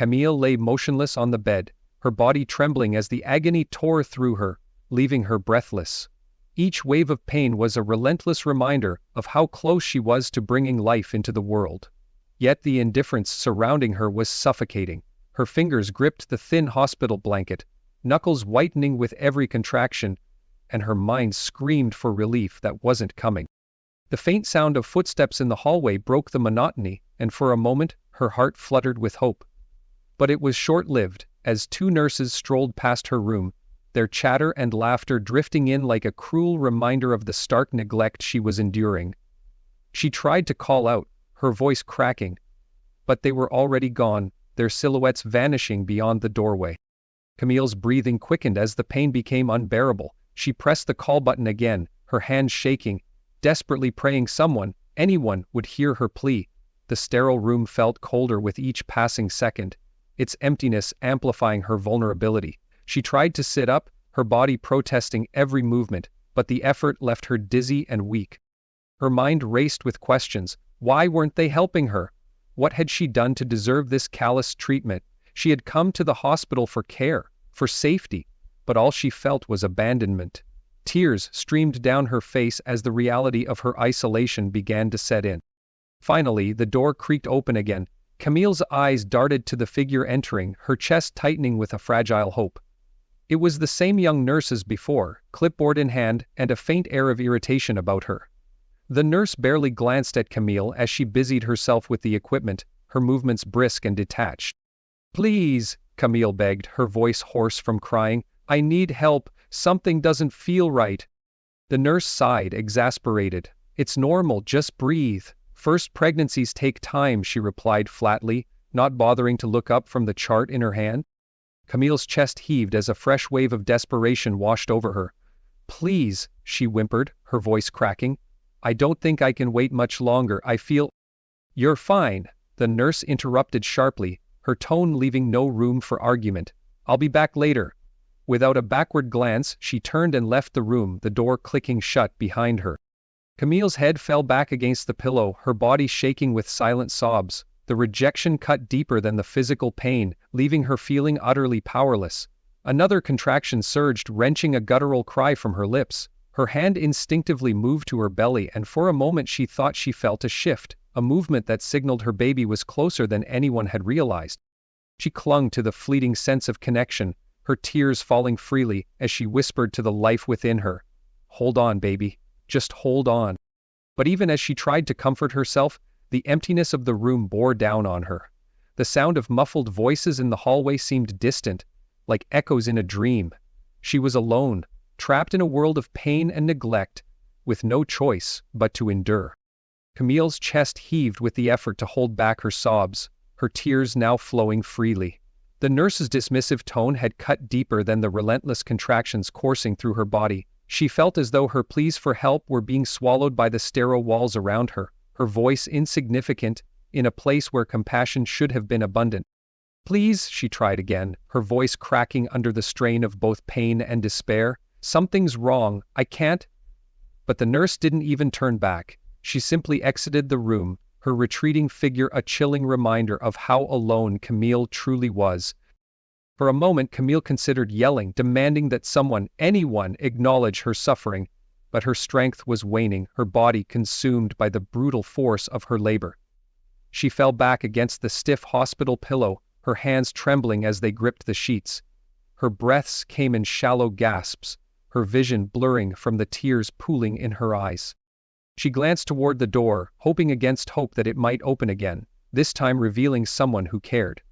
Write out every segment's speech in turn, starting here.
Camille lay motionless on the bed, her body trembling as the agony tore through her, leaving her breathless. Each wave of pain was a relentless reminder of how close she was to bringing life into the world. Yet the indifference surrounding her was suffocating. Her fingers gripped the thin hospital blanket, knuckles whitening with every contraction, and her mind screamed for relief that wasn't coming. The faint sound of footsteps in the hallway broke the monotony, and for a moment, her heart fluttered with hope. But it was short-lived, as two nurses strolled past her room, their chatter and laughter drifting in like a cruel reminder of the stark neglect she was enduring. She tried to call out, her voice cracking, but they were already gone, their silhouettes vanishing beyond the doorway. Camille's breathing quickened as the pain became unbearable. She pressed the call button again, her hands shaking, desperately praying someone, anyone, would hear her plea. The sterile room felt colder with each passing second, its emptiness amplifying her vulnerability. She tried to sit up, her body protesting every movement, but the effort left her dizzy and weak. Her mind raced with questions. Why weren't they helping her? What had she done to deserve this callous treatment? She had come to the hospital for care, for safety, but all she felt was abandonment. Tears streamed down her face as the reality of her isolation began to set in. Finally, the door creaked open again. Camille's eyes darted to the figure entering, her chest tightening with a fragile hope. It was the same young nurse as before, clipboard in hand, and a faint air of irritation about her. The nurse barely glanced at Camille as she busied herself with the equipment, her movements brisk and detached. "Please," Camille begged, her voice hoarse from crying, "I need help, something doesn't feel right." The nurse sighed, exasperated. "It's normal, just breathe. First pregnancies take time," she replied flatly, not bothering to look up from the chart in her hand. Camille's chest heaved as a fresh wave of desperation washed over her. "Please," she whimpered, her voice cracking. "I don't think I can wait much longer, I feel—" "You're fine," the nurse interrupted sharply, her tone leaving no room for argument. "I'll be back later." Without a backward glance, she turned and left the room, the door clicking shut behind her. Camille's head fell back against the pillow, her body shaking with silent sobs. The rejection cut deeper than the physical pain, leaving her feeling utterly powerless. Another contraction surged, wrenching a guttural cry from her lips. Her hand instinctively moved to her belly, and for a moment she thought she felt a shift, a movement that signaled her baby was closer than anyone had realized. She clung to the fleeting sense of connection, her tears falling freely as she whispered to the life within her, "Hold on, baby. Just hold on." But even as she tried to comfort herself, the emptiness of the room bore down on her. The sound of muffled voices in the hallway seemed distant, like echoes in a dream. She was alone, trapped in a world of pain and neglect, with no choice but to endure. Camille's chest heaved with the effort to hold back her sobs, her tears now flowing freely. The nurse's dismissive tone had cut deeper than the relentless contractions coursing through her body. She felt as though her pleas for help were being swallowed by the sterile walls around her, her voice insignificant, in a place where compassion should have been abundant. "Please," she tried again, her voice cracking under the strain of both pain and despair. "Something's wrong, I can't—" But the nurse didn't even turn back. She simply exited the room, her retreating figure a chilling reminder of how alone Camille truly was. For a moment Camille considered yelling, demanding that someone, anyone, acknowledge her suffering, but her strength was waning, her body consumed by the brutal force of her labor. She fell back against the stiff hospital pillow, her hands trembling as they gripped the sheets. Her breaths came in shallow gasps, her vision blurring from the tears pooling in her eyes. She glanced toward the door, hoping against hope that it might open again, this time revealing someone who cared.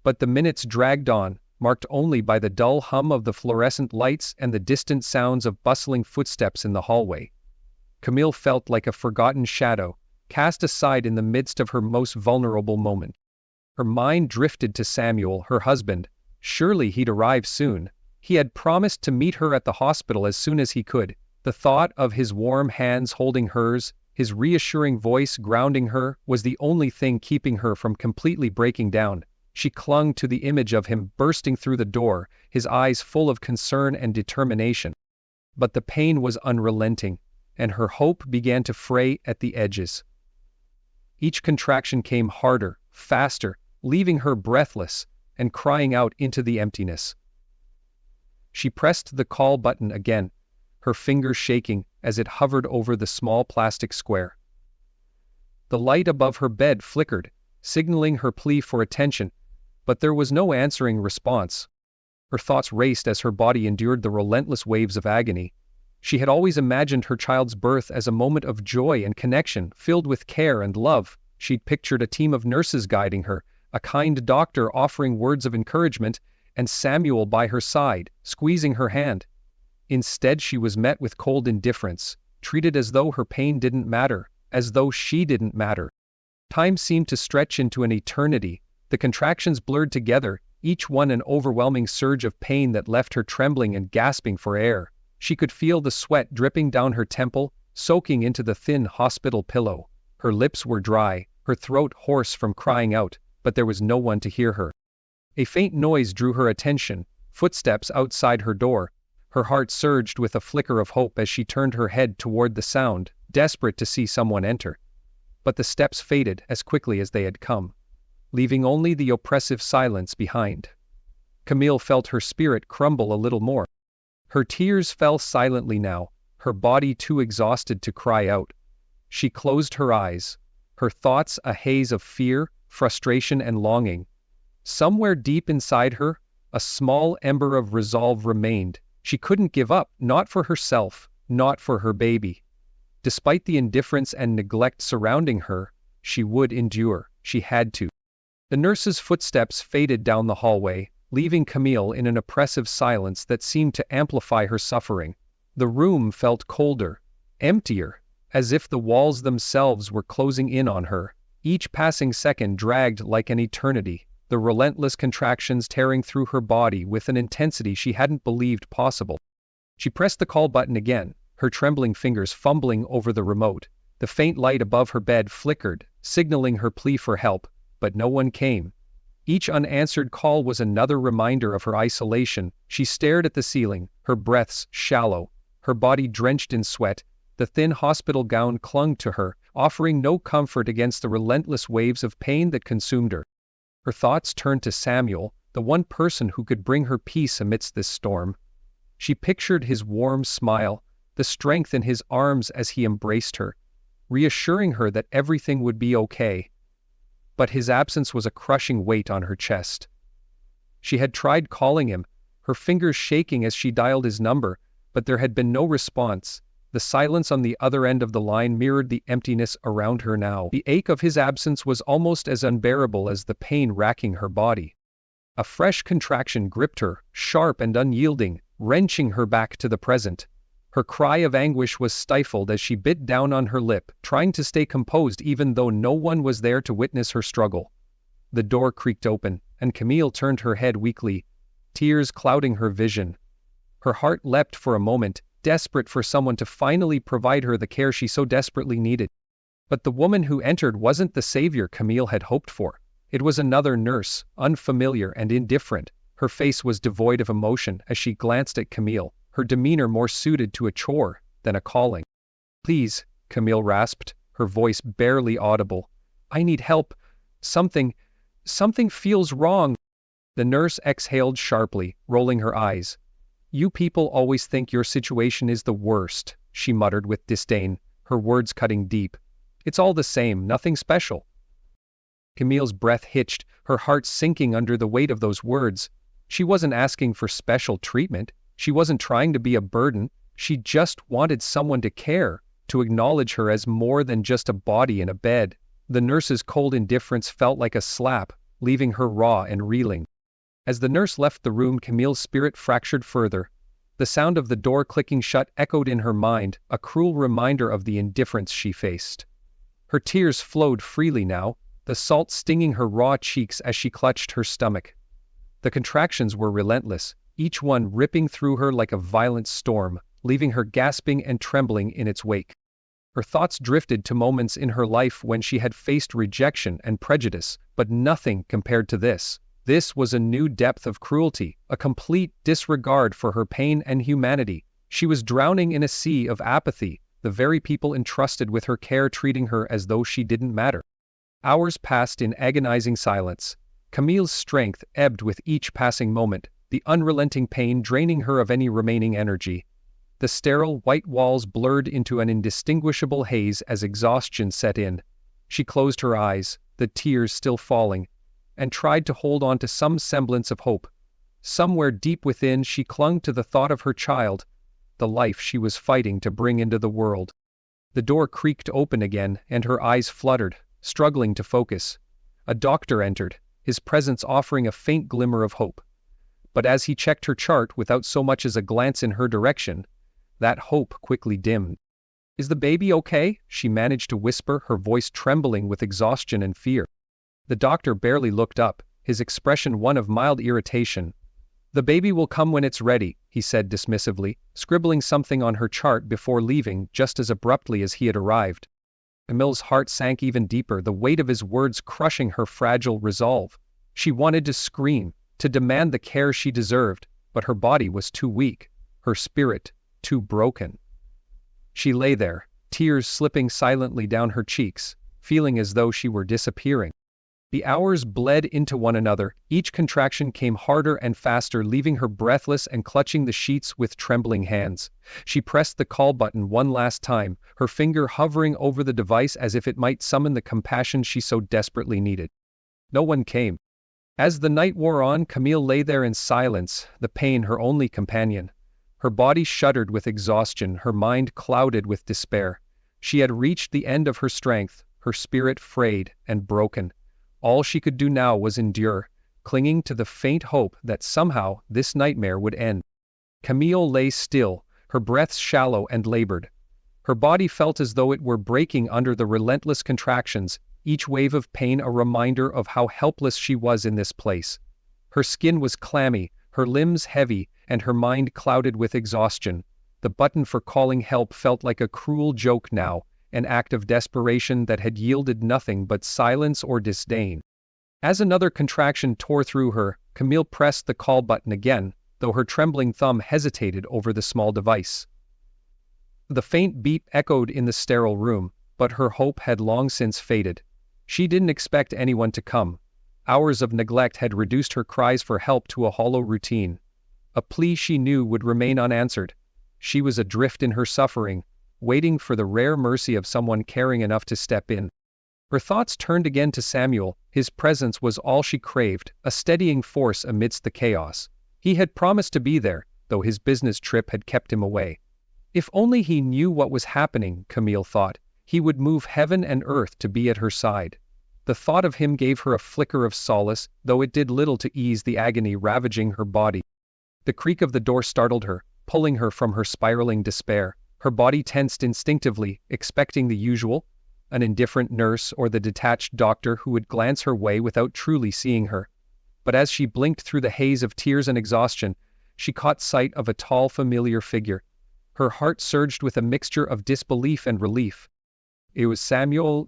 But the minutes dragged on, marked only by the dull hum of the fluorescent lights and the distant sounds of bustling footsteps in the hallway. Camille felt like a forgotten shadow, cast aside in the midst of her most vulnerable moment. Her mind drifted to Samuel, her husband. Surely he'd arrive soon. He had promised to meet her at the hospital as soon as he could. The thought of his warm hands holding hers, his reassuring voice grounding her, was the only thing keeping her from completely breaking down. She clung to the image of him bursting through the door, his eyes full of concern and determination. But the pain was unrelenting, and her hope began to fray at the edges. Each contraction came harder, faster, leaving her breathless, and crying out into the emptiness. She pressed the call button again, her fingers shaking as it hovered over the small plastic square. The light above her bed flickered, signaling her plea for attention, but there was no answering response. Her thoughts raced as her body endured the relentless waves of agony. She had always imagined her child's birth as a moment of joy and connection, filled with care and love. She'd pictured a team of nurses guiding her, a kind doctor offering words of encouragement, and Samuel by her side, squeezing her hand. Instead, she was met with cold indifference, treated as though her pain didn't matter, as though she didn't matter. Time seemed to stretch into an eternity. The contractions blurred together, each one an overwhelming surge of pain that left her trembling and gasping for air. She could feel the sweat dripping down her temple, soaking into the thin hospital pillow. Her lips were dry, her throat hoarse from crying out, but there was no one to hear her. A faint noise drew her attention, footsteps outside her door. Her heart surged with a flicker of hope as she turned her head toward the sound, desperate to see someone enter. But the steps faded as quickly as they had come, leaving only the oppressive silence behind. Camille felt her spirit crumble a little more. Her tears fell silently now, her body too exhausted to cry out. She closed her eyes, her thoughts a haze of fear, frustration, and longing. Somewhere deep inside her, a small ember of resolve remained. She couldn't give up, not for herself, not for her baby. Despite the indifference and neglect surrounding her, she would endure. She had to. The nurse's footsteps faded down the hallway, leaving Camille in an oppressive silence that seemed to amplify her suffering. The room felt colder, emptier, as if the walls themselves were closing in on her. Each passing second dragged like an eternity, the relentless contractions tearing through her body with an intensity she hadn't believed possible. She pressed the call button again, her trembling fingers fumbling over the remote. The faint light above her bed flickered, signaling her plea for help, but no one came. Each unanswered call was another reminder of her isolation. She stared at the ceiling, her breaths shallow, her body drenched in sweat. The thin hospital gown clung to her, offering no comfort against the relentless waves of pain that consumed her. Her thoughts turned to Samuel, the one person who could bring her peace amidst this storm. She pictured his warm smile, the strength in his arms as he embraced her, reassuring her that everything would be okay. But his absence was a crushing weight on her chest. She had tried calling him, her fingers shaking as she dialed his number, but there had been no response. The silence on the other end of the line mirrored the emptiness around her now. The ache of his absence was almost as unbearable as the pain racking her body. A fresh contraction gripped her, sharp and unyielding, wrenching her back to the present. Her cry of anguish was stifled as she bit down on her lip, trying to stay composed even though no one was there to witness her struggle. The door creaked open, and Camille turned her head weakly, tears clouding her vision. Her heart leapt for a moment, desperate for someone to finally provide her the care she so desperately needed. But the woman who entered wasn't the savior Camille had hoped for. It was another nurse, unfamiliar and indifferent. Her face was devoid of emotion as she glanced at Camille, her demeanor more suited to a chore than a calling. "Please," Camille rasped, her voice barely audible. "I need help. Something feels wrong." The nurse exhaled sharply, rolling her eyes. "You people always think your situation is the worst," she muttered with disdain, her words cutting deep. "It's all the same, nothing special." Camille's breath hitched, her heart sinking under the weight of those words. She wasn't asking for special treatment. She wasn't trying to be a burden. She just wanted someone to care, to acknowledge her as more than just a body in a bed. The nurse's cold indifference felt like a slap, leaving her raw and reeling. As the nurse left the room, Camille's spirit fractured further. The sound of the door clicking shut echoed in her mind, a cruel reminder of the indifference she faced. Her tears flowed freely now, the salt stinging her raw cheeks as she clutched her stomach. The contractions were relentless, each one ripping through her like a violent storm, leaving her gasping and trembling in its wake. Her thoughts drifted to moments in her life when she had faced rejection and prejudice, but nothing compared to this. This was a new depth of cruelty, a complete disregard for her pain and humanity. She was drowning in a sea of apathy, the very people entrusted with her care treating her as though she didn't matter. Hours passed in agonizing silence. Camille's strength ebbed with each passing moment, the unrelenting pain draining her of any remaining energy. The sterile, white walls blurred into an indistinguishable haze as exhaustion set in. She closed her eyes, the tears still falling, and tried to hold on to some semblance of hope. Somewhere deep within she clung to the thought of her child, the life she was fighting to bring into the world. The door creaked open again, and her eyes fluttered, struggling to focus. A doctor entered, his presence offering a faint glimmer of hope. But as he checked her chart without so much as a glance in her direction, that hope quickly dimmed. "Is the baby okay?" she managed to whisper, her voice trembling with exhaustion and fear. The doctor barely looked up, his expression one of mild irritation. "The baby will come when it's ready," he said dismissively, scribbling something on her chart before leaving just as abruptly as he had arrived. Camille's heart sank even deeper, the weight of his words crushing her fragile resolve. She wanted to scream, to demand the care she deserved, but her body was too weak, her spirit too broken. She lay there, tears slipping silently down her cheeks, feeling as though she were disappearing. The hours bled into one another, each contraction came harder and faster, leaving her breathless and clutching the sheets with trembling hands. She pressed the call button one last time, her finger hovering over the device as if it might summon the compassion she so desperately needed. No one came. As the night wore on, Camille lay there in silence, the pain her only companion. Her body shuddered with exhaustion, her mind clouded with despair. She had reached the end of her strength, her spirit frayed and broken. All she could do now was endure, clinging to the faint hope that somehow this nightmare would end. Camille lay still, her breaths shallow and labored. Her body felt as though it were breaking under the relentless contractions, each wave of pain a reminder of how helpless she was in this place. Her skin was clammy, her limbs heavy, and her mind clouded with exhaustion. The button for calling help felt like a cruel joke now, an act of desperation that had yielded nothing but silence or disdain. As another contraction tore through her, Camille pressed the call button again, though her trembling thumb hesitated over the small device. The faint beep echoed in the sterile room, but her hope had long since faded. She didn't expect anyone to come. Hours of neglect had reduced her cries for help to a hollow routine. A plea she knew would remain unanswered. She was adrift in her suffering, waiting for the rare mercy of someone caring enough to step in. Her thoughts turned again to Samuel. His presence was all she craved, a steadying force amidst the chaos. He had promised to be there, though his business trip had kept him away. If only he knew what was happening, Camille thought, he would move heaven and earth to be at her side. The thought of him gave her a flicker of solace, though it did little to ease the agony ravaging her body. The creak of the door startled her, pulling her from her spiraling despair. Her body tensed instinctively, expecting the usual, an indifferent nurse or the detached doctor who would glance her way without truly seeing her. But as she blinked through the haze of tears and exhaustion, she caught sight of a tall, familiar figure. Her heart surged with a mixture of disbelief and relief. It was Samuel.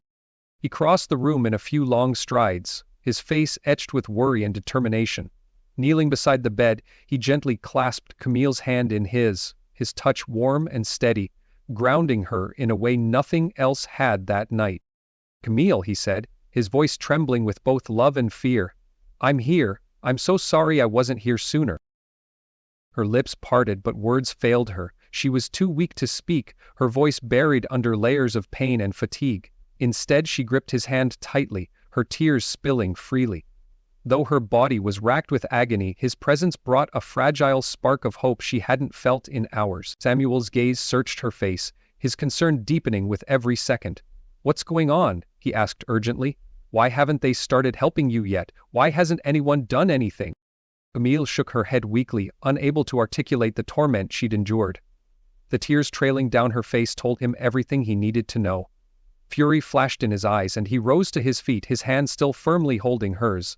He crossed the room in a few long strides, his face etched with worry and determination. Kneeling beside the bed, he gently clasped Camille's hand in his touch warm and steady, grounding her in a way nothing else had that night. "Camille," he said, his voice trembling with both love and fear. "I'm here. I'm so sorry I wasn't here sooner." Her lips parted, but words failed her. She was too weak to speak, her voice buried under layers of pain and fatigue. Instead, she gripped his hand tightly, her tears spilling freely. Though her body was racked with agony, his presence brought a fragile spark of hope she hadn't felt in hours. Samuel's gaze searched her face, his concern deepening with every second. "What's going on?" he asked urgently. "Why haven't they started helping you yet? Why hasn't anyone done anything?" Camille shook her head weakly, unable to articulate the torment she'd endured. The tears trailing down her face told him everything he needed to know. Fury flashed in his eyes and he rose to his feet, his hand still firmly holding hers.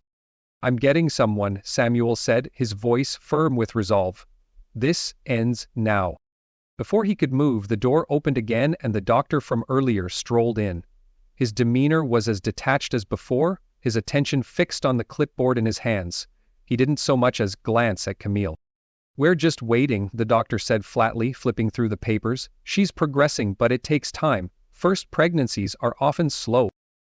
"I'm getting someone," Samuel said, his voice firm with resolve. "This ends now." Before he could move, the door opened again and the doctor from earlier strolled in. His demeanor was as detached as before, his attention fixed on the clipboard in his hands. He didn't so much as glance at Camille. "We're just waiting," the doctor said flatly, flipping through the papers. "She's progressing, but it takes time. First pregnancies are often slow."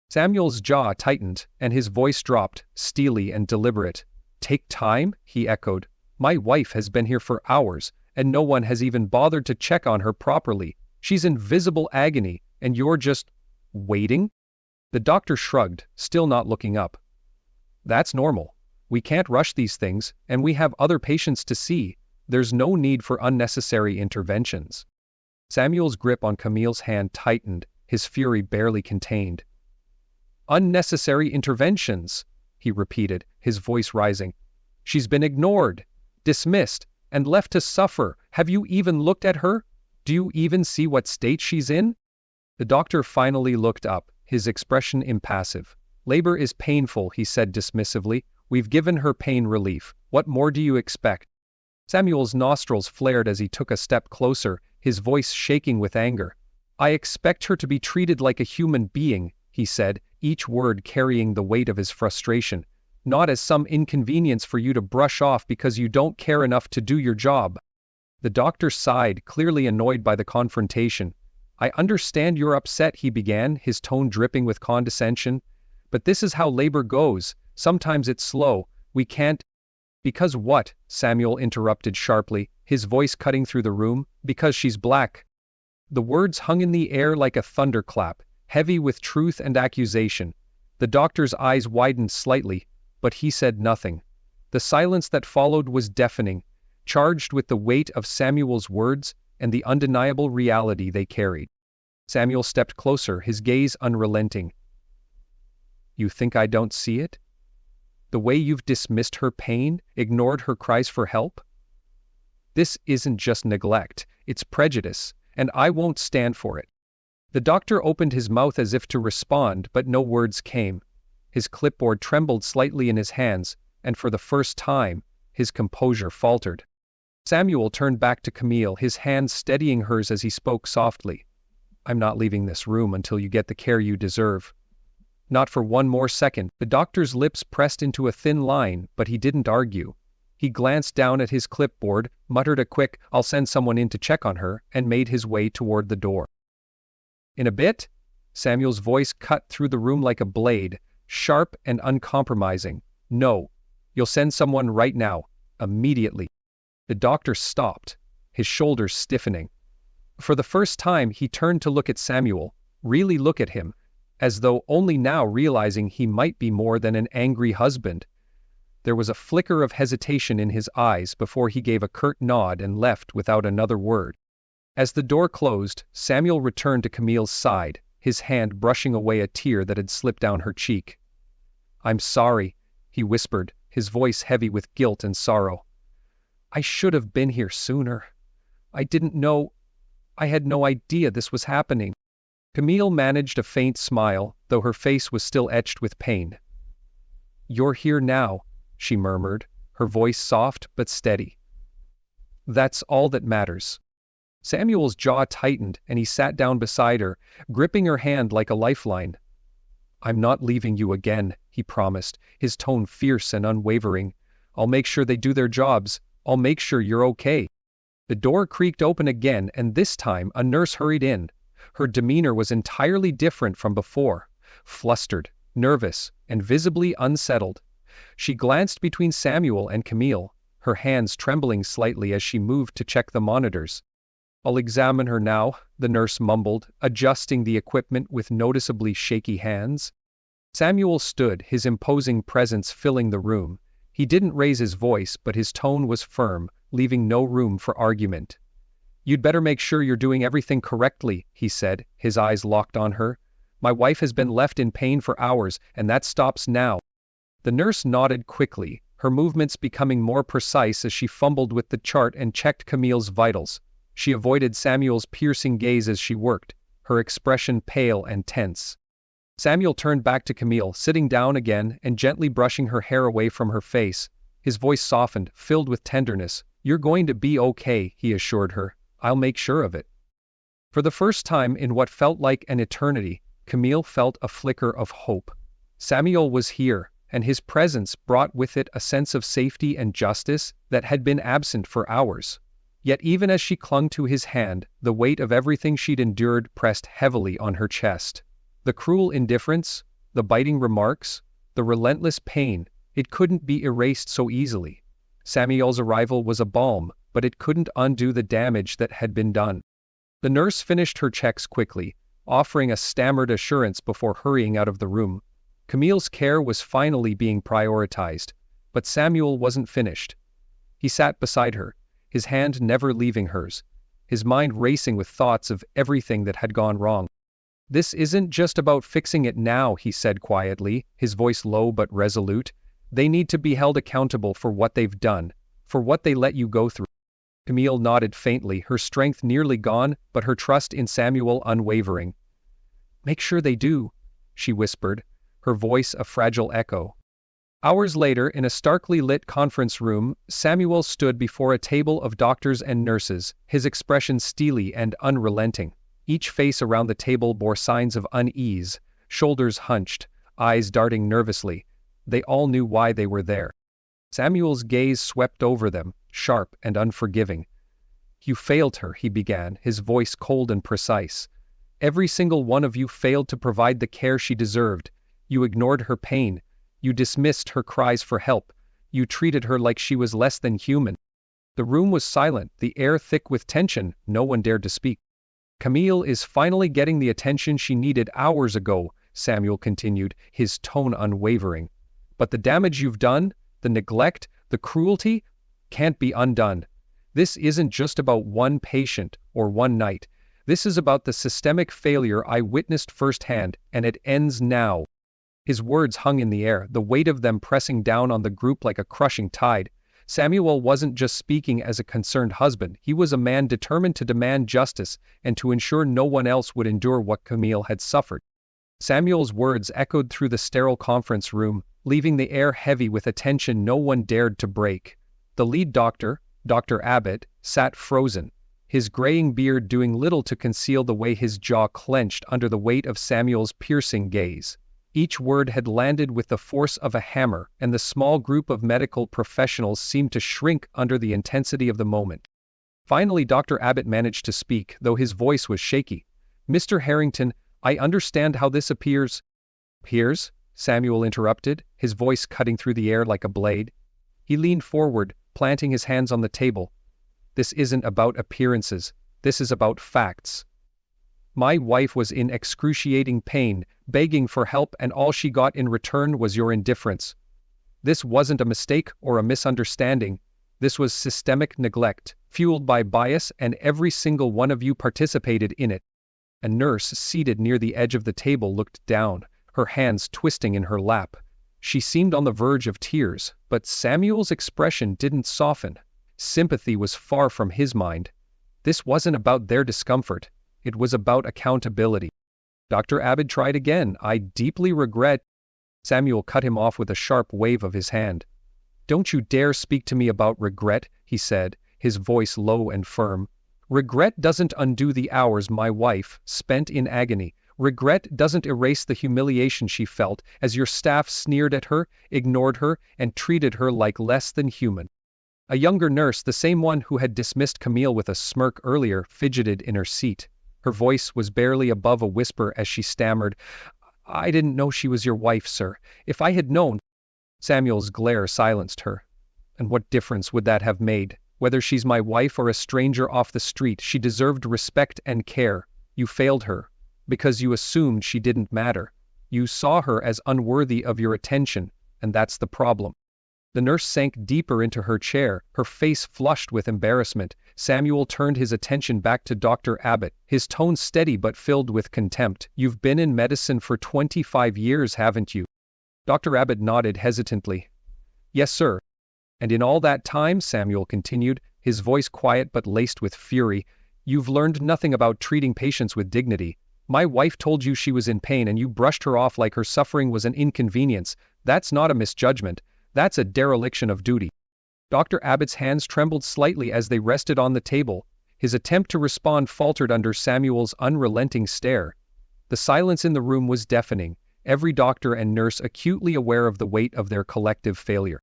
Samuel's jaw tightened, and his voice dropped, steely and deliberate. "Take time?" he echoed. "My wife has been here for hours, and no one has even bothered to check on her properly. She's in visible agony, and you're just waiting?" The doctor shrugged, still not looking up. "That's normal. We can't rush these things, and we have other patients to see. There's no need for unnecessary interventions." Samuel's grip on Camille's hand tightened, his fury barely contained. "Unnecessary interventions," he repeated, his voice rising. "She's been ignored, dismissed, and left to suffer. Have you even looked at her? Do you even see what state she's in?" The doctor finally looked up, his expression impassive. "Labor is painful," he said dismissively. "We've given her pain relief. What more do you expect?" Samuel's nostrils flared as he took a step closer, his voice shaking with anger. "I expect her to be treated like a human being," he said, each word carrying the weight of his frustration, "not as some inconvenience for you to brush off because you don't care enough to do your job." The doctor sighed, clearly annoyed by the confrontation. "I understand you're upset," he began, his tone dripping with condescension. "But this is how labor goes. Sometimes it's slow. We can't—" "Because what?" Samuel interrupted sharply, his voice cutting through the room. "Because she's black." The words hung in the air like a thunderclap, heavy with truth and accusation. The doctor's eyes widened slightly, but he said nothing. The silence that followed was deafening, charged with the weight of Samuel's words and the undeniable reality they carried. Samuel stepped closer, his gaze unrelenting. "You think I don't see it? The way you've dismissed her pain, ignored her cries for help? This isn't just neglect, it's prejudice, and I won't stand for it." The doctor opened his mouth as if to respond, but no words came. His clipboard trembled slightly in his hands, and for the first time, his composure faltered. Samuel turned back to Camille, his hand steadying hers as he spoke softly. "I'm not leaving this room until you get the care you deserve." Not for one more second. The doctor's lips pressed into a thin line, but he didn't argue. He glanced down at his clipboard, muttered a quick, "I'll send someone in to check on her," and made his way toward the door. "In a bit?" Samuel's voice cut through the room like a blade, sharp and uncompromising. "No. You'll send someone right now. Immediately." The doctor stopped, his shoulders stiffening. For the first time he turned to look at Samuel, really look at him, as though only now realizing he might be more than an angry husband. There was a flicker of hesitation in his eyes before he gave a curt nod and left without another word. As the door closed, Samuel returned to Camille's side, his hand brushing away a tear that had slipped down her cheek. "I'm sorry," he whispered, his voice heavy with guilt and sorrow. "I should have been here sooner. I didn't know. I had no idea this was happening." Camille managed a faint smile, though her face was still etched with pain. "You're here now," she murmured, her voice soft but steady. "That's all that matters." Samuel's jaw tightened, and he sat down beside her, gripping her hand like a lifeline. "I'm not leaving you again," he promised, his tone fierce and unwavering. "I'll make sure they do their jobs. I'll make sure you're okay." The door creaked open again, and this time a nurse hurried in. Her demeanor was entirely different from before, flustered, nervous, and visibly unsettled. She glanced between Samuel and Camille, her hands trembling slightly as she moved to check the monitors. "I'll examine her now," the nurse mumbled, adjusting the equipment with noticeably shaky hands. Samuel stood, his imposing presence filling the room. He didn't raise his voice, but his tone was firm, leaving no room for argument. "You'd better make sure you're doing everything correctly," he said, his eyes locked on her. "My wife has been left in pain for hours, and that stops now." The nurse nodded quickly, her movements becoming more precise as she fumbled with the chart and checked Camille's vitals. She avoided Samuel's piercing gaze as she worked, her expression pale and tense. Samuel turned back to Camille, sitting down again and gently brushing her hair away from her face. His voice softened, filled with tenderness. "You're going to be okay," he assured her. "I'll make sure of it." For the first time in what felt like an eternity, Camille felt a flicker of hope. Samuel was here, and his presence brought with it a sense of safety and justice that had been absent for hours. Yet even as she clung to his hand, the weight of everything she'd endured pressed heavily on her chest. The cruel indifference, The biting remarks, the relentless pain, it couldn't be erased so easily. Samuel's arrival was a balm, but it couldn't undo the damage that had been done. The nurse finished her checks quickly, offering a stammered assurance before hurrying out of the room. Camille's care was finally being prioritized, but Samuel wasn't finished. He sat beside her, his hand never leaving hers, his mind racing with thoughts of everything that had gone wrong. "This isn't just about fixing it now," he said quietly, his voice low but resolute. "They need to be held accountable for what they've done, for what they let you go through." Camille nodded faintly, her strength nearly gone, but her trust in Samuel unwavering. "Make sure they do," she whispered, her voice a fragile echo. Hours later, in a starkly lit conference room, Samuel stood before a table of doctors and nurses, his expression steely and unrelenting. Each face around the table bore signs of unease, shoulders hunched, eyes darting nervously. They all knew why they were there. Samuel's gaze swept over them, sharp and unforgiving. "You failed her," he began, his voice cold and precise. "Every single one of you failed to provide the care she deserved. You ignored her pain. You dismissed her cries for help. You treated her like she was less than human." The room was silent, the air thick with tension. No one dared to speak. "Camille is finally getting the attention she needed hours ago," Samuel continued, his tone unwavering. "But the damage you've done, the neglect, the cruelty, can't be undone. This isn't just about one patient or one night. This is about the systemic failure I witnessed firsthand, and it ends now." His words hung in the air, the weight of them pressing down on the group like a crushing tide. Samuel wasn't just speaking as a concerned husband, he was a man determined to demand justice and to ensure no one else would endure what Camille had suffered. Samuel's words echoed through the sterile conference room, leaving the air heavy with a tension no one dared to break. The lead doctor, Dr. Abbott, sat frozen, his graying beard doing little to conceal the way his jaw clenched under the weight of Samuel's piercing gaze. Each word had landed with the force of a hammer, and the small group of medical professionals seemed to shrink under the intensity of the moment. Finally, Dr. Abbott managed to speak, though his voice was shaky. "Mr. Harrington, I understand how this appears." "Appears?" Samuel interrupted, his voice cutting through the air like a blade. He leaned forward, planting his hands on the table. "This isn't about appearances. This is about facts. My wife was in excruciating pain, begging for help, and all she got in return was your indifference. This wasn't a mistake or a misunderstanding. This was systemic neglect, fueled by bias, and every single one of you participated in it." A nurse seated near the edge of the table looked down, her hands twisting in her lap. She seemed on the verge of tears, but Samuel's expression didn't soften. Sympathy was far from his mind. This wasn't about their discomfort. It was about accountability. Dr. Abbott tried again. "I deeply regret—" Samuel cut him off with a sharp wave of his hand. "Don't you dare speak to me about regret," he said, his voice low and firm. "Regret doesn't undo the hours my wife spent in agony. Regret doesn't erase the humiliation she felt as your staff sneered at her, ignored her, and treated her like less than human." A younger nurse, the same one who had dismissed Camille with a smirk earlier, fidgeted in her seat. Her voice was barely above a whisper as she stammered, "I didn't know she was your wife, sir. If I had known—" Samuel's glare silenced her. "And what difference would that have made? Whether she's my wife or a stranger off the street, she deserved respect and care. You failed her, because you assumed she didn't matter. You saw her as unworthy of your attention, and that's the problem." The nurse sank deeper into her chair, her face flushed with embarrassment. Samuel turned his attention back to Dr. Abbott, his tone steady but filled with contempt. "You've been in medicine for 25 years, haven't you?" Dr. Abbott nodded hesitantly. "Yes, sir." "And in all that time," Samuel continued, his voice quiet but laced with fury, "you've learned nothing about treating patients with dignity. My wife told you she was in pain and you brushed her off like her suffering was an inconvenience. That's not a misjudgment. That's a dereliction of duty." Dr. Abbott's hands trembled slightly as they rested on the table. His attempt to respond faltered under Samuel's unrelenting stare. The silence in the room was deafening, every doctor and nurse acutely aware of the weight of their collective failure.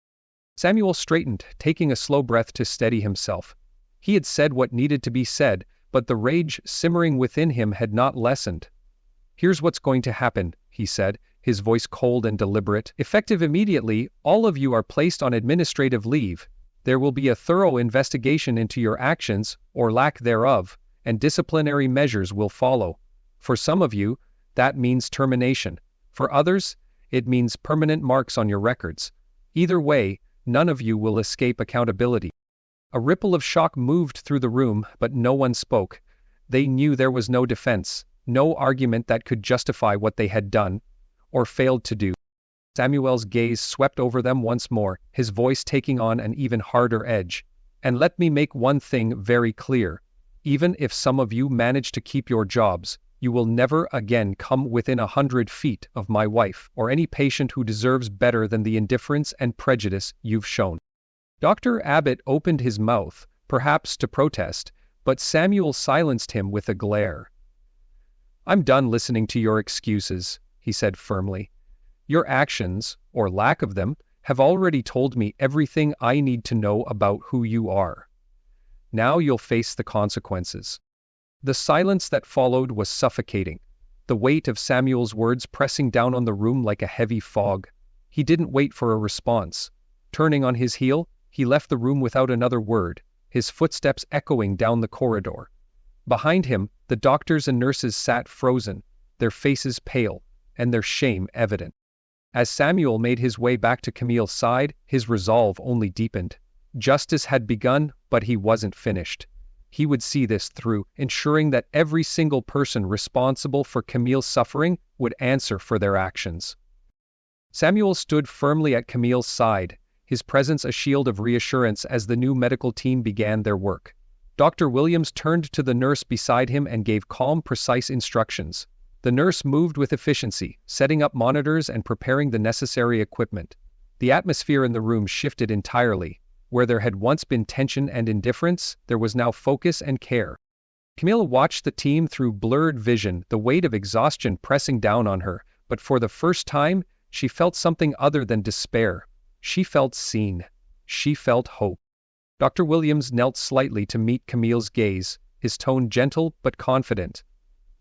Samuel straightened, taking a slow breath to steady himself. He had said what needed to be said, but the rage simmering within him had not lessened. "Here's what's going to happen," he said, his voice cold and deliberate. "Effective immediately, all of you are placed on administrative leave. There will be a thorough investigation into your actions, or lack thereof, and disciplinary measures will follow. For some of you, that means termination. For others, it means permanent marks on your records. Either way, none of you will escape accountability." A ripple of shock moved through the room, but no one spoke. They knew there was no defense, no argument that could justify what they had done, or failed to do. Samuel's gaze swept over them once more, his voice taking on an even harder edge. "And let me make one thing very clear. Even if some of you manage to keep your jobs, you will never again come within 100 feet of my wife or any patient who deserves better than the indifference and prejudice you've shown." Dr. Abbott opened his mouth, perhaps to protest, but Samuel silenced him with a glare. "I'm done listening to your excuses," he said firmly. "Your actions, or lack of them, have already told me everything I need to know about who you are. Now you'll face the consequences." The silence that followed was suffocating, the weight of Samuel's words pressing down on the room like a heavy fog. He didn't wait for a response. Turning on his heel, he left the room without another word, his footsteps echoing down the corridor. Behind him, the doctors and nurses sat frozen, their faces pale, and their shame evident. As Samuel made his way back to Camille's side, his resolve only deepened. Justice had begun, but he wasn't finished. He would see this through, ensuring that every single person responsible for Camille's suffering would answer for their actions. Samuel stood firmly at Camille's side, his presence a shield of reassurance as the new medical team began their work. Dr. Williams turned to the nurse beside him and gave calm, precise instructions. The nurse moved with efficiency, setting up monitors and preparing the necessary equipment. The atmosphere in the room shifted entirely. Where there had once been tension and indifference, there was now focus and care. Camille watched the team through blurred vision, the weight of exhaustion pressing down on her, but for the first time, she felt something other than despair. She felt seen. She felt hope. Dr. Williams knelt slightly to meet Camille's gaze, his tone gentle but confident.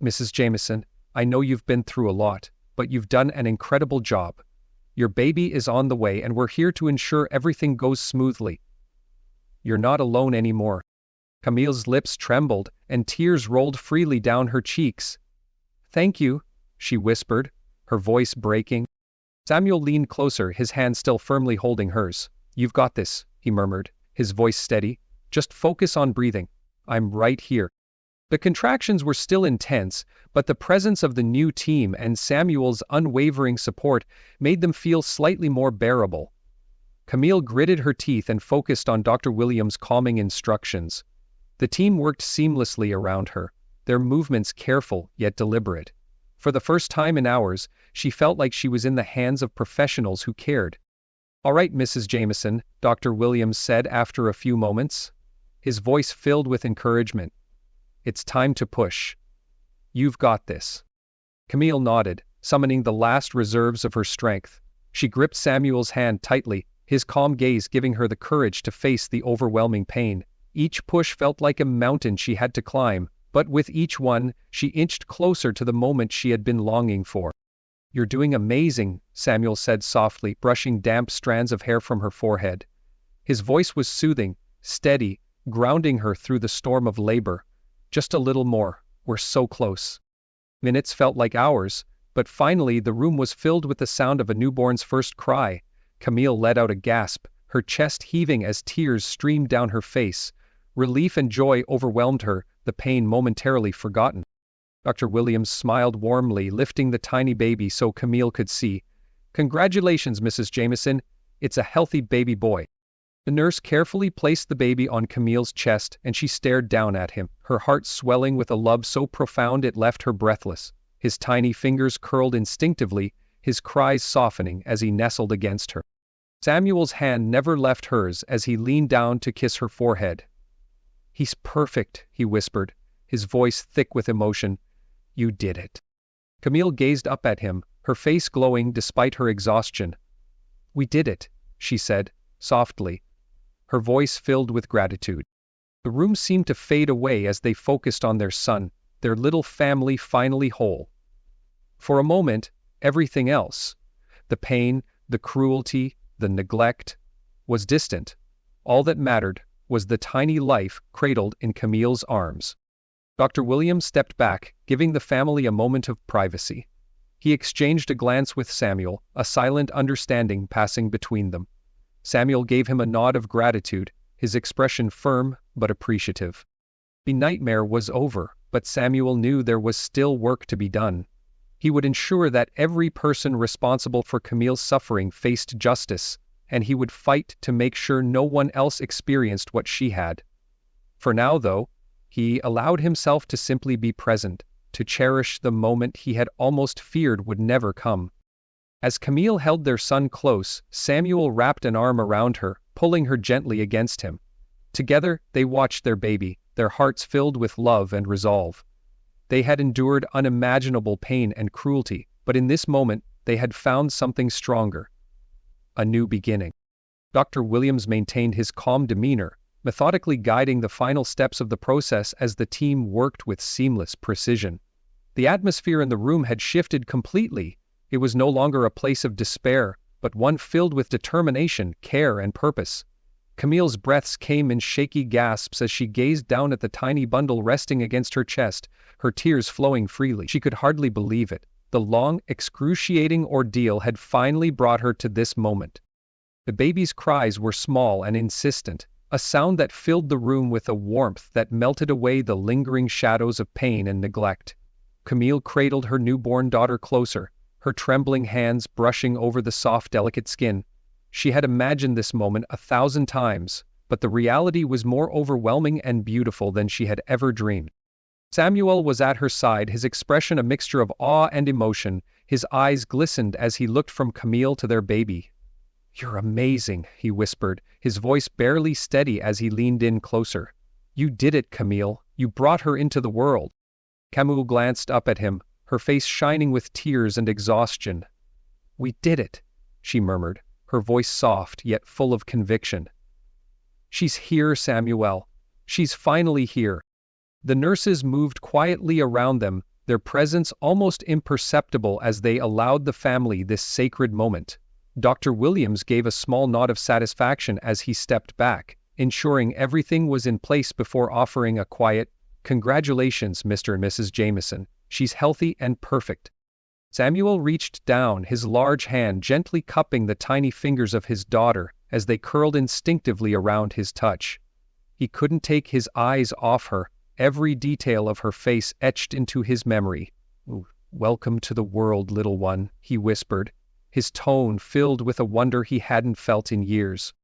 "Mrs. Jameson, I know you've been through a lot, but you've done an incredible job. Your baby is on the way and we're here to ensure everything goes smoothly. You're not alone anymore." Camille's lips trembled and tears rolled freely down her cheeks. "Thank you," she whispered, her voice breaking. Samuel leaned closer, his hand still firmly holding hers. "You've got this," he murmured, his voice steady. "Just focus on breathing. I'm right here." The contractions were still intense, but the presence of the new team and Samuel's unwavering support made them feel slightly more bearable. Camille gritted her teeth and focused on Dr. Williams' calming instructions. The team worked seamlessly around her, their movements careful yet deliberate. For the first time in hours, she felt like she was in the hands of professionals who cared. "All right, Mrs. Jameson," Dr. Williams said after a few moments, his voice filled with encouragement. "It's time to push. You've got this." Camille nodded, summoning the last reserves of her strength. She gripped Samuel's hand tightly, his calm gaze giving her the courage to face the overwhelming pain. Each push felt like a mountain she had to climb, but with each one, she inched closer to the moment she had been longing for. "You're doing amazing," Samuel said softly, brushing damp strands of hair from her forehead. His voice was soothing, steady, grounding her through the storm of labor. "Just a little more. We're so close." Minutes felt like hours, but finally the room was filled with the sound of a newborn's first cry. Camille let out a gasp, her chest heaving as tears streamed down her face. Relief and joy overwhelmed her, the pain momentarily forgotten. Dr. Williams smiled warmly, lifting the tiny baby so Camille could see. "Congratulations, Mrs. Jameson. It's a healthy baby boy." The nurse carefully placed the baby on Camille's chest and she stared down at him, her heart swelling with a love so profound it left her breathless. His tiny fingers curled instinctively, his cries softening as he nestled against her. Samuel's hand never left hers as he leaned down to kiss her forehead. "He's perfect," he whispered, his voice thick with emotion. "You did it." Camille gazed up at him, her face glowing despite her exhaustion. "We did it," she said, softly, her voice filled with gratitude. The room seemed to fade away as they focused on their son, their little family finally whole. For a moment, Everything else, the pain, the cruelty, the neglect, was distant. All that mattered was the tiny life cradled in Camille's arms. Dr. Williams stepped back, giving the family a moment of privacy. He exchanged a glance with Samuel, a silent understanding passing between them. Samuel gave him a nod of gratitude, his expression firm but appreciative. The nightmare was over, but Samuel knew there was still work to be done. He would ensure that every person responsible for Camille's suffering faced justice, and he would fight to make sure no one else experienced what she had. For now, though, he allowed himself to simply be present, to cherish the moment he had almost feared would never come. As Camille held their son close, Samuel wrapped an arm around her, pulling her gently against him. Together, they watched their baby, their hearts filled with love and resolve. They had endured unimaginable pain and cruelty, but in this moment, they had found something stronger. A new beginning. Dr. Williams maintained his calm demeanor, methodically guiding the final steps of the process as the team worked with seamless precision. The atmosphere in the room had shifted completely. It was no longer a place of despair, but one filled with determination, care, and purpose. Camille's breaths came in shaky gasps as she gazed down at the tiny bundle resting against her chest, her tears flowing freely. She could hardly believe it. The long, excruciating ordeal had finally brought her to this moment. The baby's cries were small and insistent, a sound that filled the room with a warmth that melted away the lingering shadows of pain and neglect. Camille cradled her newborn daughter closer, her trembling hands brushing over the soft, delicate skin. She had imagined this moment 1,000 times, but the reality was more overwhelming and beautiful than she had ever dreamed. Samuel was at her side, his expression a mixture of awe and emotion. His eyes glistened as he looked from Camille to their baby. "You're amazing," he whispered, his voice barely steady as he leaned in closer. "You did it, Camille. You brought her into the world." Camille glanced up at him, her face shining with tears and exhaustion. "We did it," she murmured, her voice soft yet full of conviction. "She's here, Samuel. She's finally here." The nurses moved quietly around them, their presence almost imperceptible as they allowed the family this sacred moment. Dr. Williams gave a small nod of satisfaction as he stepped back, ensuring everything was in place before offering a quiet, "Congratulations, Mr. and Mrs. Jameson. She's healthy and perfect." Samuel reached down, his large hand gently cupping the tiny fingers of his daughter as they curled instinctively around his touch. He couldn't take his eyes off her, every detail of her face etched into his memory. "Welcome to the world, little one," he whispered, his tone filled with a wonder he hadn't felt in years.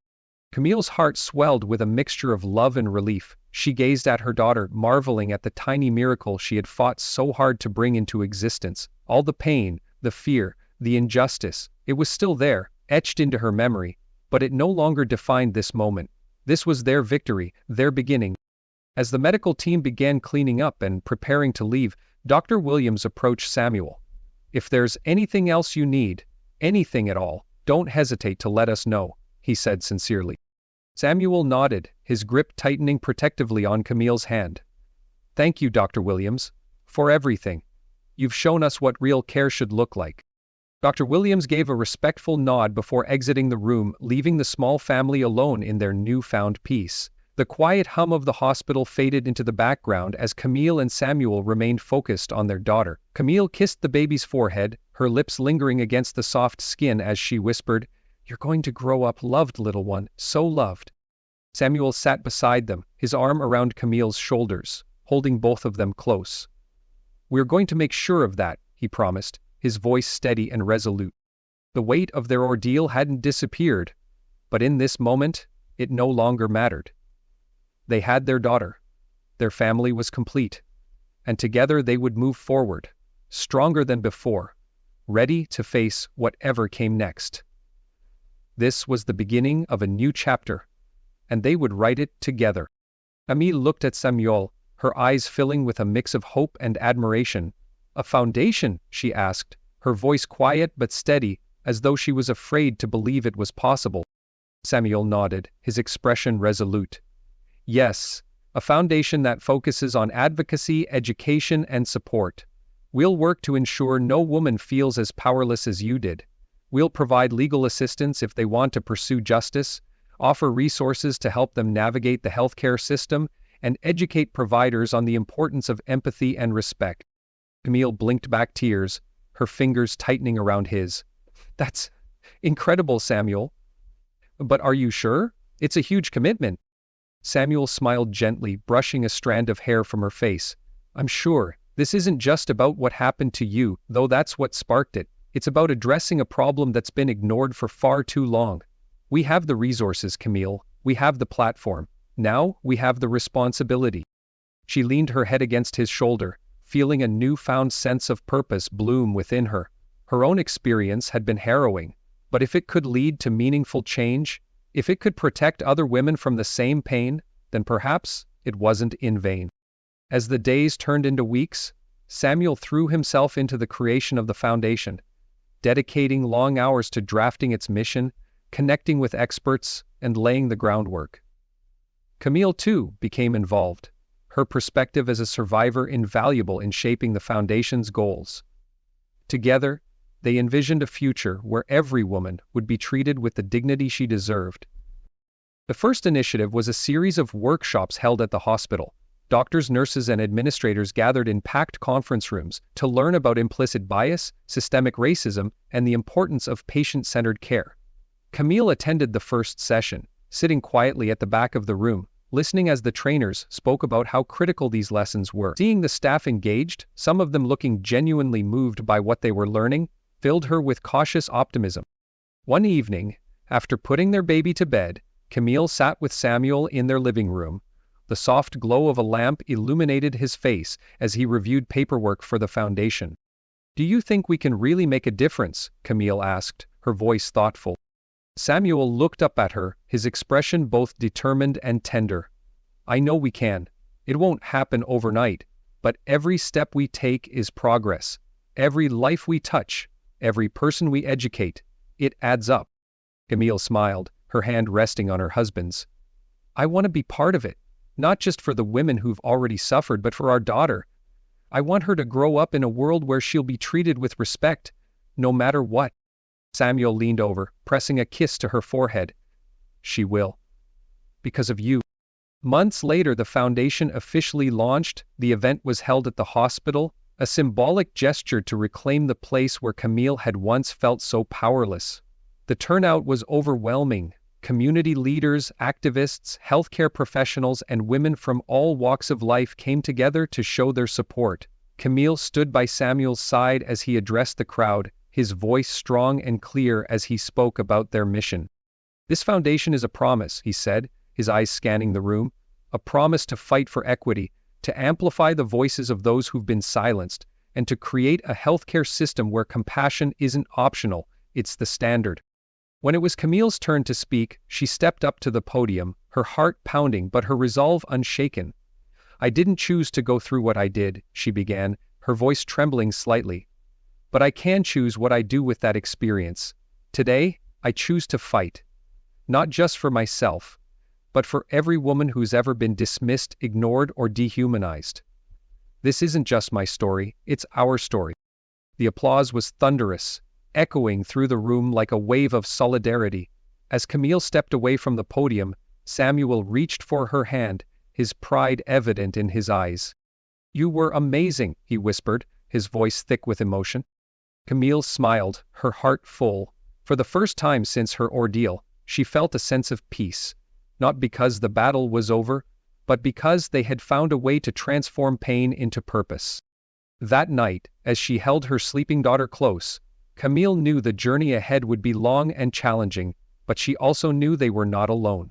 Camille's heart swelled with a mixture of love and relief. She gazed at her daughter, marveling at the tiny miracle she had fought so hard to bring into existence. All the pain, the fear, the injustice, it was still there, etched into her memory, but it no longer defined this moment. This was their victory, their beginning. As the medical team began cleaning up and preparing to leave, Dr. Williams approached Samuel. "If there's anything else you need, anything at all, don't hesitate to let us know," he said sincerely. Samuel nodded, his grip tightening protectively on Camille's hand. "Thank you, Dr. Williams, for everything. You've shown us what real care should look like." Dr. Williams gave a respectful nod before exiting the room, leaving the small family alone in their newfound peace. The quiet hum of the hospital faded into the background as Camille and Samuel remained focused on their daughter. Camille kissed the baby's forehead, her lips lingering against the soft skin as she whispered, "You're going to grow up loved, little one, so loved." Samuel sat beside them, his arm around Camille's shoulders, holding both of them close. "We're going to make sure of that," he promised, his voice steady and resolute. The weight of their ordeal hadn't disappeared, but in this moment, it no longer mattered. They had their daughter. Their family was complete. And together they would move forward, stronger than before, ready to face whatever came next. This was the beginning of a new chapter, and they would write it together. Camille looked at Samuel, her eyes filling with a mix of hope and admiration. "A foundation?" she asked, her voice quiet but steady, as though she was afraid to believe it was possible. Samuel nodded, his expression resolute. "Yes, a foundation that focuses on advocacy, education, and support. We'll work to ensure no woman feels as powerless as you did. We'll provide legal assistance if they want to pursue justice, offer resources to help them navigate the healthcare system, and educate providers on the importance of empathy and respect." Camille blinked back tears, her fingers tightening around his. "That's incredible, Samuel. But are you sure? It's a huge commitment." Samuel smiled gently, brushing a strand of hair from her face. "I'm sure. This isn't just about what happened to you, though that's what sparked it. It's about addressing a problem that's been ignored for far too long. We have the resources, Camille. We have the platform. Now, we have the responsibility." She leaned her head against his shoulder, feeling a newfound sense of purpose bloom within her. Her own experience had been harrowing, but if it could lead to meaningful change, if it could protect other women from the same pain, then perhaps it wasn't in vain. As the days turned into weeks, Samuel threw himself into the creation of the foundation, dedicating long hours to drafting its mission, connecting with experts, and laying the groundwork. Camille, too, became involved, her perspective as a survivor invaluable in shaping the foundation's goals. Together, they envisioned a future where every woman would be treated with the dignity she deserved. The first initiative was a series of workshops held at the hospital. Doctors, nurses, and administrators gathered in packed conference rooms to learn about implicit bias, systemic racism, and the importance of patient-centered care. Camille attended the first session, sitting quietly at the back of the room, listening as the trainers spoke about how critical these lessons were. Seeing the staff engaged, some of them looking genuinely moved by what they were learning, filled her with cautious optimism. One evening, after putting their baby to bed, Camille sat with Samuel in their living room. The soft glow of a lamp illuminated his face as he reviewed paperwork for the foundation. "Do you think we can really make a difference?" Camille asked, her voice thoughtful. Samuel looked up at her, his expression both determined and tender. "I know we can. It won't happen overnight, but every step we take is progress. Every life we touch, every person we educate, it adds up." Camille smiled, her hand resting on her husband's. "I want to be part of it. Not just for the women who've already suffered, but for our daughter. I want her to grow up in a world where she'll be treated with respect, no matter what." Samuel leaned over, pressing a kiss to her forehead. "She will. Because of you." Months later, the foundation officially launched. The event was held at the hospital, a symbolic gesture to reclaim the place where Camille had once felt so powerless. The turnout was overwhelming. Community leaders, activists, healthcare professionals, and women from all walks of life came together to show their support. Camille stood by Samuel's side as he addressed the crowd, his voice strong and clear as he spoke about their mission. "This foundation is a promise," he said, his eyes scanning the room, "a promise to fight for equity, to amplify the voices of those who've been silenced, and to create a healthcare system where compassion isn't optional, it's the standard." When it was Camille's turn to speak, she stepped up to the podium, her heart pounding but her resolve unshaken. "I didn't choose to go through what I did," she began, her voice trembling slightly. "But I can choose what I do with that experience. Today, I choose to fight. Not just for myself, but for every woman who's ever been dismissed, ignored, or dehumanized. This isn't just my story, it's our story." The applause was thunderous, echoing through the room like a wave of solidarity. As Camille stepped away from the podium, Samuel reached for her hand, his pride evident in his eyes. "You were amazing," he whispered, his voice thick with emotion. Camille smiled, her heart full. For the first time since her ordeal, she felt a sense of peace, not because the battle was over, but because they had found a way to transform pain into purpose. That night, as she held her sleeping daughter close, Camille knew the journey ahead would be long and challenging, but she also knew they were not alone.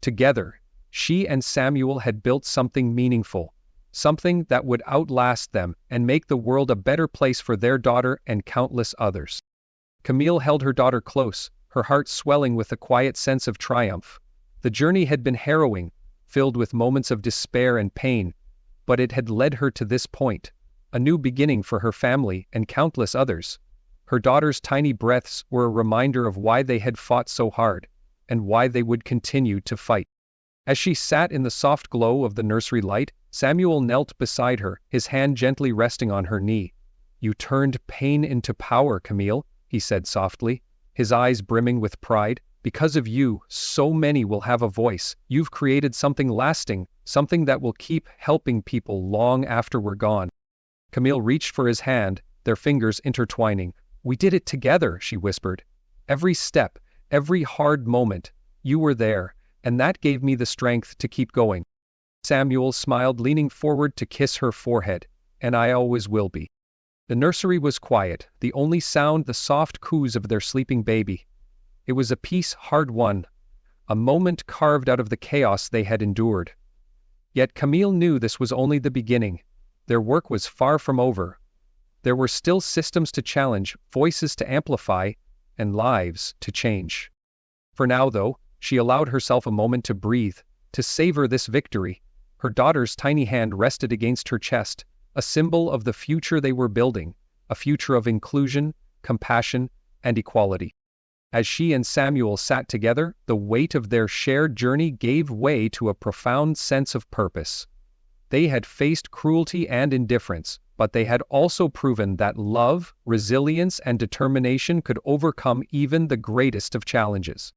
Together, she and Samuel had built something meaningful, something that would outlast them and make the world a better place for their daughter and countless others. Camille held her daughter close, her heart swelling with a quiet sense of triumph. The journey had been harrowing, filled with moments of despair and pain, but it had led her to this point, a new beginning for her family and countless others. Her daughter's tiny breaths were a reminder of why they had fought so hard, and why they would continue to fight. As she sat in the soft glow of the nursery light, Samuel knelt beside her, his hand gently resting on her knee. You turned pain into power, Camille, he said softly, his eyes brimming with pride. Because of you, so many will have a voice. You've created something lasting, something that will keep helping people long after we're gone. Camille reached for his hand, their fingers intertwining. We did it together, she whispered. Every step, every hard moment, you were there, and that gave me the strength to keep going. Samuel smiled, leaning forward to kiss her forehead. And I always will be. The nursery was quiet, the only sound the soft coos of their sleeping baby. It was a peace hard-won, a moment carved out of the chaos they had endured. Yet Camille knew this was only the beginning. Their work was far from over. There were still systems to challenge, voices to amplify, and lives to change. For now, though, she allowed herself a moment to breathe, to savor this victory. Her daughter's tiny hand rested against her chest, a symbol of the future they were building, a future of inclusion, compassion, and equality. As she and Samuel sat together, the weight of their shared journey gave way to a profound sense of purpose. They had faced cruelty and indifference, but they had also proven that love, resilience, and determination could overcome even the greatest of challenges.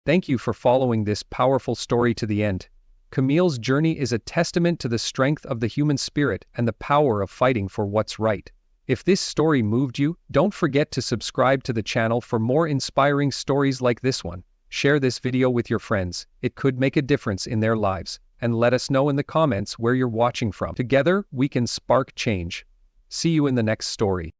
Thank you for following this powerful story to the end. Camille's journey is a testament to the strength of the human spirit and the power of fighting for what's right. If this story moved you, don't forget to subscribe to the channel for more inspiring stories like this one. Share this video with your friends, it could make a difference in their lives, and let us know in the comments where you're watching from. Together, we can spark change. See you in the next story.